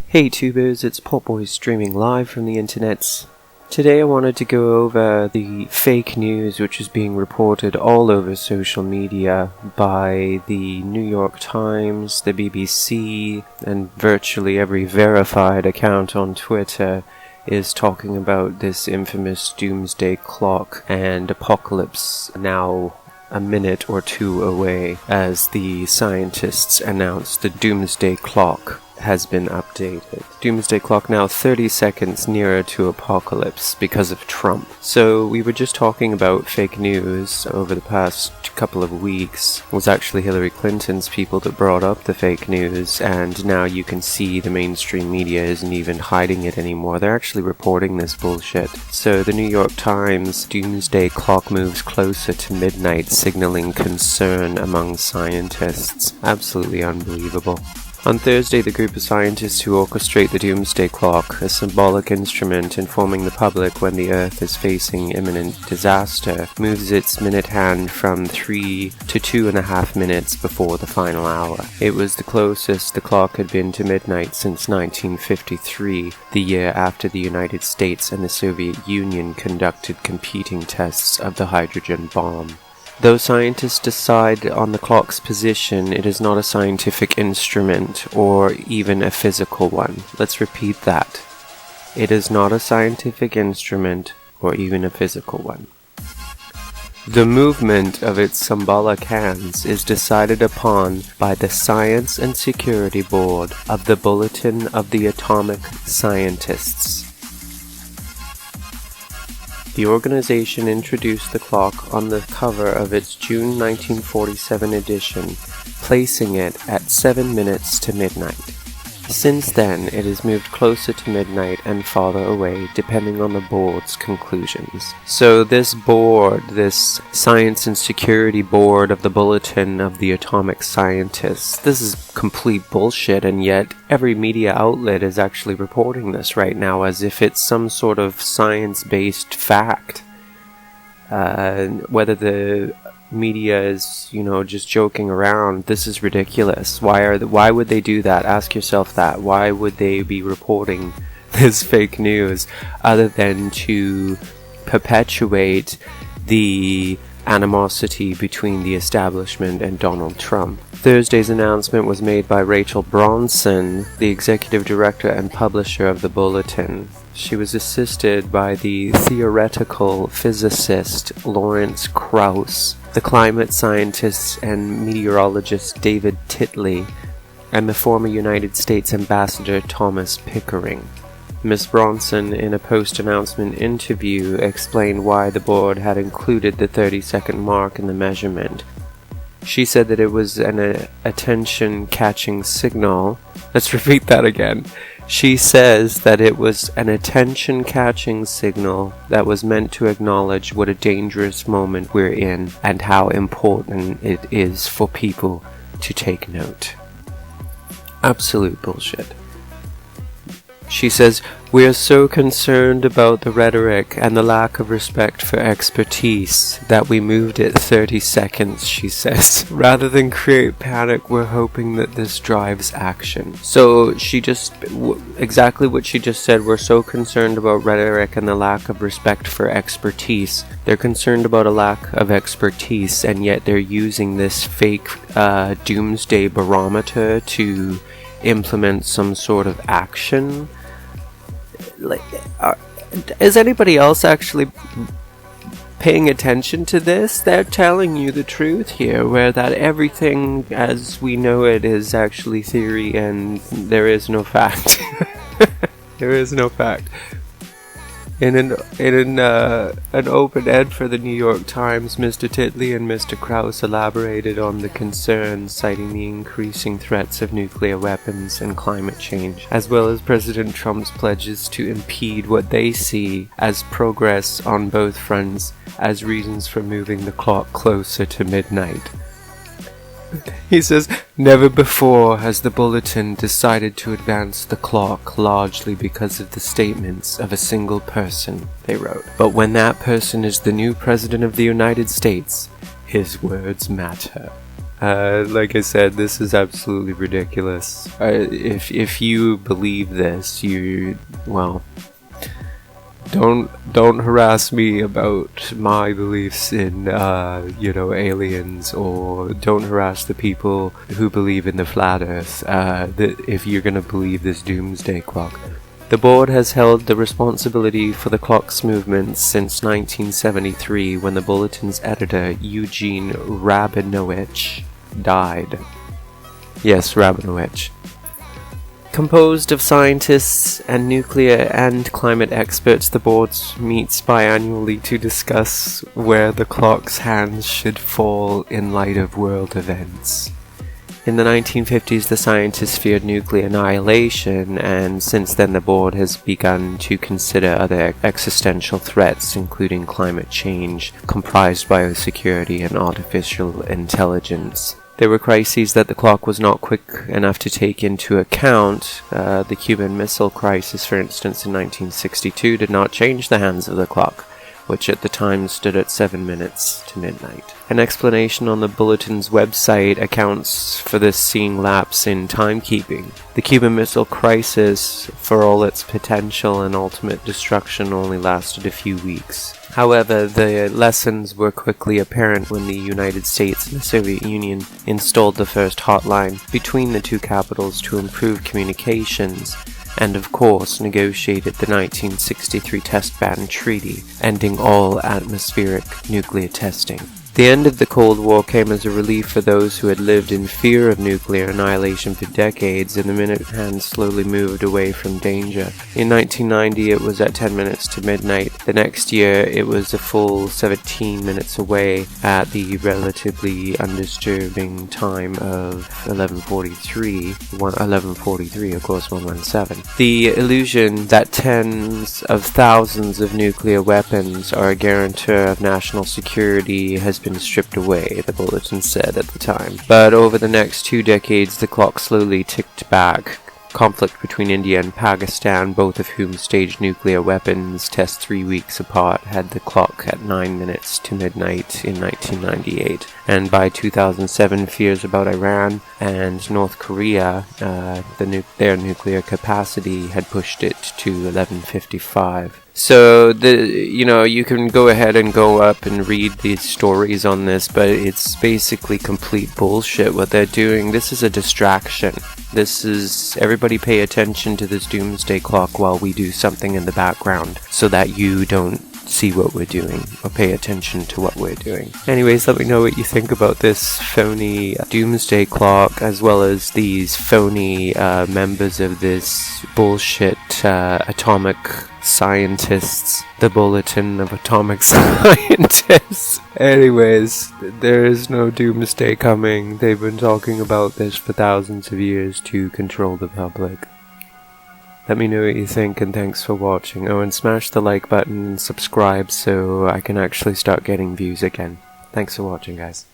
Hey tubers, it's Potboy streaming live from the internets. Today I wanted to go over the fake news which is being reported all over social media by the New York Times, the BBC, and virtually every verified account on Twitter is talking about this infamous Doomsday Clock and apocalypse now a minute or two away as the scientists announce the Doomsday Clock has been updated. Doomsday Clock now 30 seconds nearer to apocalypse because of Trump. So we were just talking about fake news over the past couple of weeks. It was actually Hillary Clinton's people that brought up the fake news, and now you can see the mainstream media isn't even hiding it anymore. They're actually reporting this bullshit. So the New York Times, Doomsday Clock moves closer to midnight, signaling concern among scientists. Absolutely unbelievable. On Thursday, the group of scientists who orchestrate the Doomsday Clock, a symbolic instrument informing the public when the Earth is facing imminent disaster, moves its minute hand from 3 to 2.5 minutes before the final hour. It was the closest the clock had been to midnight since 1953, the year after the United States and the Soviet Union conducted competing tests of the hydrogen bomb. Though scientists decide on the clock's position, it is not a scientific instrument or even a physical one. Let's repeat that. It is not a scientific instrument or even a physical one. The movement of its symbolic hands is decided upon by the Science and Security Board of the Bulletin of the Atomic Scientists. The organization introduced the clock on the cover of its June 1947 edition, placing it at 7 minutes to midnight. Since then, it has moved closer to midnight and farther away, depending on the board's conclusions. So this board, this Science and Security Board of the Bulletin of the Atomic Scientists, this is complete bullshit, and yet every media outlet is actually reporting this right now as if it's some sort of science-based fact. Whether the media is, just joking around, this is ridiculous. Why would they do that? Ask yourself that. Why would they be reporting this fake news other than to perpetuate the animosity between the establishment and Donald Trump? Thursday's announcement was made by Rachel Bronson, the executive director and publisher of the Bulletin. She was assisted by the theoretical physicist Lawrence Krauss, the climate scientist and meteorologist David Titley, and the former United States Ambassador Thomas Pickering. Ms. Bronson, in a post-announcement interview, explained why the board had included the 30-second mark in the measurement. She said that it was an attention-catching signal. Let's repeat that again. She says that it was an attention-catching signal that was meant to acknowledge what a dangerous moment we're in and how important it is for people to take note. Absolute bullshit. She says, "We are so concerned about the rhetoric and the lack of respect for expertise that we moved it 30 seconds, she says. Rather than create panic, we're hoping that this drives action." So she just, exactly what she just said, we're so concerned about rhetoric and the lack of respect for expertise. They're concerned about a lack of expertise, and yet they're using this fake doomsday barometer to implement some sort of action. Is anybody else actually paying attention to this? They're telling you the truth here, where that everything as we know it is actually theory and there is no fact. There is no fact. In an open ed for the New York Times, Mr. Titley and Mr. Krauss elaborated on the concerns, citing the increasing threats of nuclear weapons and climate change, as well as President Trump's pledges to impede what they see as progress on both fronts as reasons for moving the clock closer to midnight. He says, "Never before has the Bulletin decided to advance the clock largely because of the statements of a single person," they wrote. "But when that person is the new President of the United States, his words matter." Like I said, this is absolutely ridiculous. If you believe this, well, don't harass me about my beliefs in aliens, or don't harass the people who believe in the flat earth, if you're gonna believe this doomsday clock. The board has held the responsibility for the clock's movements since 1973, when the bulletin's editor, Eugene Rabinowitz, died. Yes, Rabinowitz. Composed of scientists and nuclear and climate experts, the board meets biannually to discuss where the clock's hands should fall in light of world events. In the 1950s, the scientists feared nuclear annihilation, and since then the board has begun to consider other existential threats, including climate change, comprised biosecurity, and artificial intelligence. There were crises that the clock was not quick enough to take into account. The Cuban Missile Crisis, for instance, in 1962, did not change the hands of the clock, which at the time stood at 7 minutes to midnight. An explanation on the bulletin's website accounts for this seeing lapse in timekeeping. The Cuban Missile Crisis, for all its potential and ultimate destruction, only lasted a few weeks. However, the lessons were quickly apparent when the United States and the Soviet Union installed the first hotline between the two capitals to improve communications, and of course negotiated the 1963 Test Ban Treaty, ending all atmospheric nuclear testing. The end of the Cold War came as a relief for those who had lived in fear of nuclear annihilation for decades, and the minute hand slowly moved away from danger. In 1990 it was at 10 minutes to midnight. The next year it was a full 17 minutes away at the relatively undisturbing time of 11:43, of course 117. The illusion that tens of thousands of nuclear weapons are a guarantor of national security has been stripped away, the bulletin said at the time. But over the next 2 decades, the clock slowly ticked back. Conflict between India and Pakistan, both of whom staged nuclear weapons tests 3 weeks apart, had the clock at 9 minutes to midnight in 1998. And by 2007, fears about Iran and North Korea, their nuclear capacity, had pushed it to 11:55. So, you can go ahead and go up and read these stories on this, but it's basically complete bullshit what they're doing. This is a distraction. Everybody pay attention to this doomsday clock while we do something in the background, so that you don't see what we're doing, or pay attention to what we're doing. Anyways, let me know what you think about this phony doomsday clock, as well as these phony members of this bullshit atomic scientists, the Bulletin of Atomic Scientists. Anyways, there is no doomsday coming. They've been talking about this for thousands of years to control the public. Let me know what you think, and thanks for watching. Oh, and smash the like button and subscribe so I can actually start getting views again. Thanks for watching, guys.